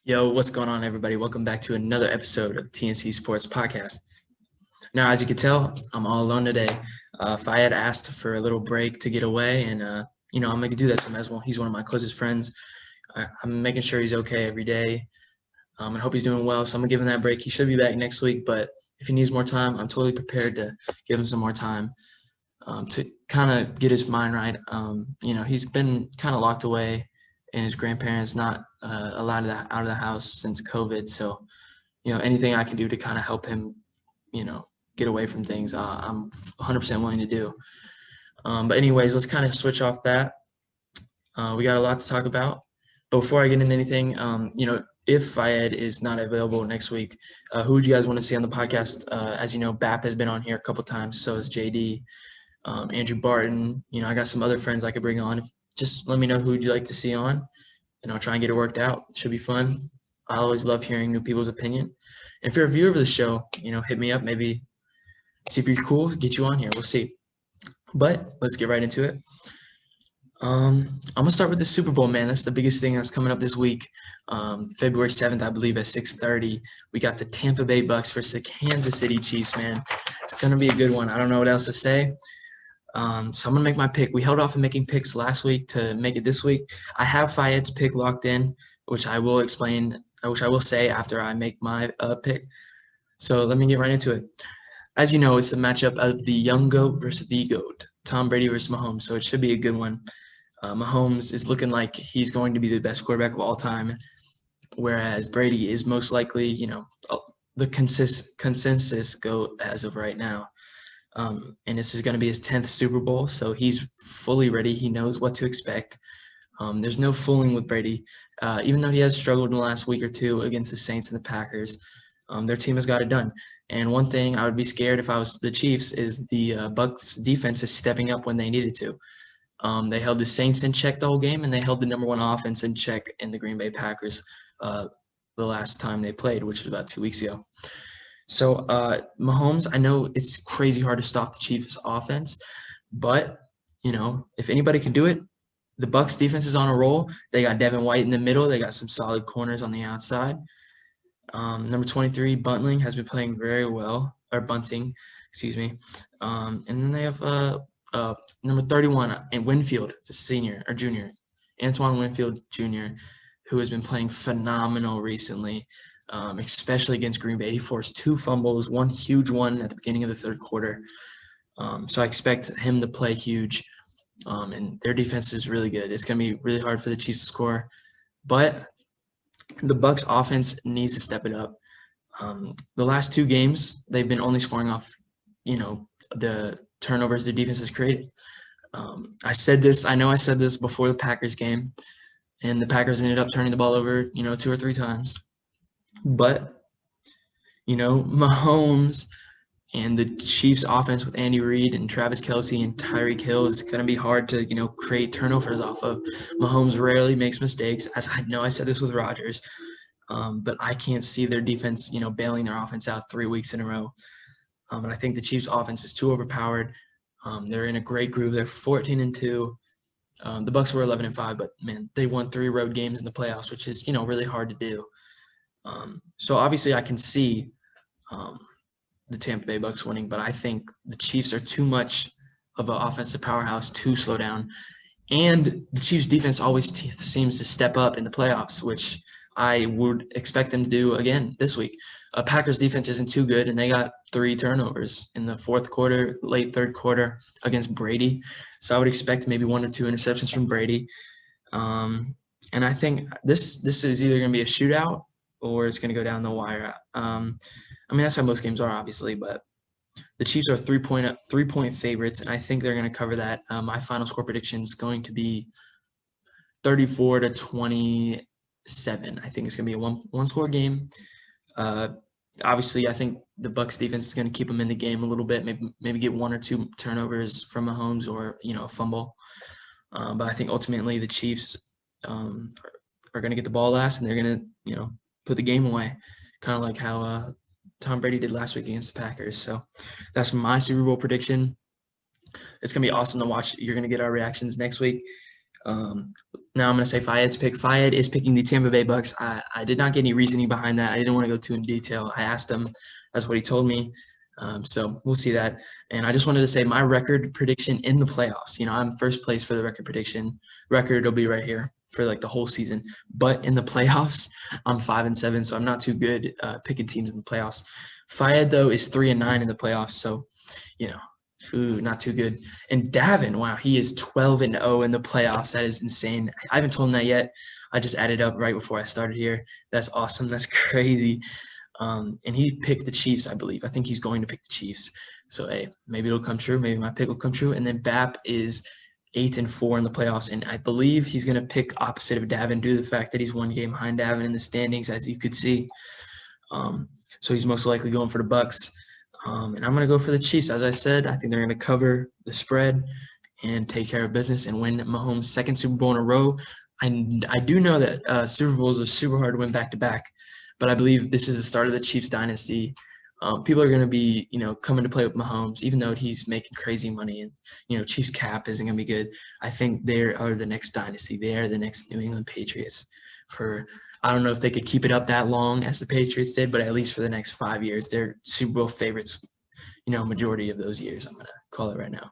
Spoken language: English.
Yo, what's going on, everybody? Welcome back to another episode of the TNC Sports Podcast. Now, as you can tell, I'm all alone today. Fayed asked for a little break to get away, and I'm going to do that to him as well. He's one of my closest friends. I'm making sure he's okay every day. I hope he's doing well, so I'm going to give him that break. He should be back next week, but if he needs more time, I'm totally prepared to give him some more time to kind of get his mind right. He's been kind of locked away, and his grandparents not allowed out of the house since COVID. So, anything I can do to kind of help him, get away from things, I'm 100% willing to do. But anyways, let's kind of switch off that. We got a lot to talk about. But before I get into anything, if Fayed is not available next week, who would you guys want to see on the podcast? As you know, BAP has been on here a couple times. So is JD, Andrew Barton. I got some other friends I could bring on. Just let me know who would you like to see on, and I'll try and get it worked out. It should be fun. I always love hearing new people's opinion. And if you're a viewer of the show, hit me up. Maybe see if you're cool, get you on here. We'll see. But let's get right into it. I'm going to start with the Super Bowl, man. That's the biggest thing that's coming up this week. February 7th, I believe, at 6:30. We got the Tampa Bay Bucs versus the Kansas City Chiefs, man. It's going to be a good one. I don't know what else to say. So I'm going to make my pick. We held off on making picks last week to make it this week. I have Fayed's pick locked in, which I will say after I make my pick. So let me get right into it. As you know, it's the matchup of the young GOAT versus the GOAT, Tom Brady versus Mahomes. So it should be a good one. Mahomes is looking like he's going to be the best quarterback of all time, whereas Brady is most likely, the consensus GOAT as of right now. And this is going to be his 10th Super Bowl, so he's fully ready. He knows what to expect. There's no fooling with Brady. Even though he has struggled in the last week or two against the Saints and the Packers, their team has got it done. And one thing I would be scared if I was the Chiefs is the Bucs defense is stepping up when they needed to. They held the Saints in check the whole game, and they held the number one offense in check in the Green Bay Packers the last time they played, which was about 2 weeks ago. So Mahomes, I know it's crazy hard to stop the Chiefs offense, but, if anybody can do it, the Bucs defense is on a roll. They got Devin White in the middle. They got some solid corners on the outside. Number 23, Bunting, has been playing very well, or Bunting, excuse me. And then they have number 31, and Winfield, the senior or junior, Antoine Winfield Jr., who has been playing phenomenal recently, especially against Green Bay. He forced 2 fumbles, one huge one at the beginning of the third quarter. So I expect him to play huge. And their defense is really good. It's going to be really hard for the Chiefs to score. But the Bucs offense needs to step it up. The last 2 games, they've been only scoring off, the turnovers their defense has created. I said this before the Packers game, and the Packers ended up turning the ball over, 2 or 3 times. But, Mahomes and the Chiefs offense with Andy Reid and Travis Kelce and Tyreek Hill is going to be hard to, create turnovers off of. Mahomes rarely makes mistakes. As I know I said this with Rodgers, but I can't see their defense, bailing their offense out 3 weeks in a row. And I think the Chiefs offense is too overpowered. They're in a great groove. They're 14-2. The Bucs were 11-5, but man, they won 3 road games in the playoffs, which is, really hard to do. So obviously I can see the Tampa Bay Bucs winning, but I think the Chiefs are too much of an offensive powerhouse to slow down. And the Chiefs defense always seems to step up in the playoffs, which I would expect them to do again this week. Packers defense isn't too good, and they got 3 turnovers in the fourth quarter, late third quarter against Brady. So I would expect maybe 1 or 2 interceptions from Brady. And I think this is either going to be a shootout or it's going to go down the wire. That's how most games are, obviously, but the Chiefs are 3-point favorites, and I think they're going to cover that. My final score prediction is going to be 34-27. I think it's going to be a one-score game. Obviously, I think the Bucs defense is going to keep them in the game a little bit, maybe get 1 or 2 turnovers from Mahomes or, a fumble. But I think ultimately the Chiefs are going to get the ball last, and they're going to, put the game away, kind of like how Tom Brady did last week against the Packers. So that's my Super Bowl prediction. It's going to be awesome to watch. You're going to get our reactions next week. Now I'm going to say Fayed's pick. Fayed is picking the Tampa Bay Bucs. I did not get any reasoning behind that. I didn't want to go too in detail. I asked him. That's what he told me. So we'll see that. And I just wanted to say my record prediction in the playoffs. I'm first place for the record prediction. Record will be right here for like the whole season. But in the playoffs, I'm 5-7, so I'm not too good picking teams in the playoffs. Fayed though is 3-9 in the playoffs, so not too good. And Davin, wow, he is 12-0 in the playoffs. That is insane. I haven't told him that yet. I just added up right before I started here. That's awesome. That's crazy. And he picked the Chiefs, I believe. I think he's going to pick the Chiefs. So, hey, maybe it'll come true. Maybe my pick will come true. And then Bap is 8-4 in the playoffs, and I believe he's going to pick opposite of Davin due to the fact that he's one game behind Davin in the standings, as you could see. So he's most likely going for the Bucs. And I'm going to go for the Chiefs. As I said, I think they're going to cover the spread and take care of business and win Mahomes' second Super Bowl in a row. I do know that Super Bowls are super hard to win back-to-back, but I believe this is the start of the Chiefs dynasty. People are going to be, coming to play with Mahomes, even though he's making crazy money and, Chiefs cap isn't going to be good. I think they are the next dynasty. They are the next New England Patriots I don't know if they could keep it up that long as the Patriots did, but at least for the next 5 years, they're Super Bowl favorites, majority of those years. I'm going to call it right now.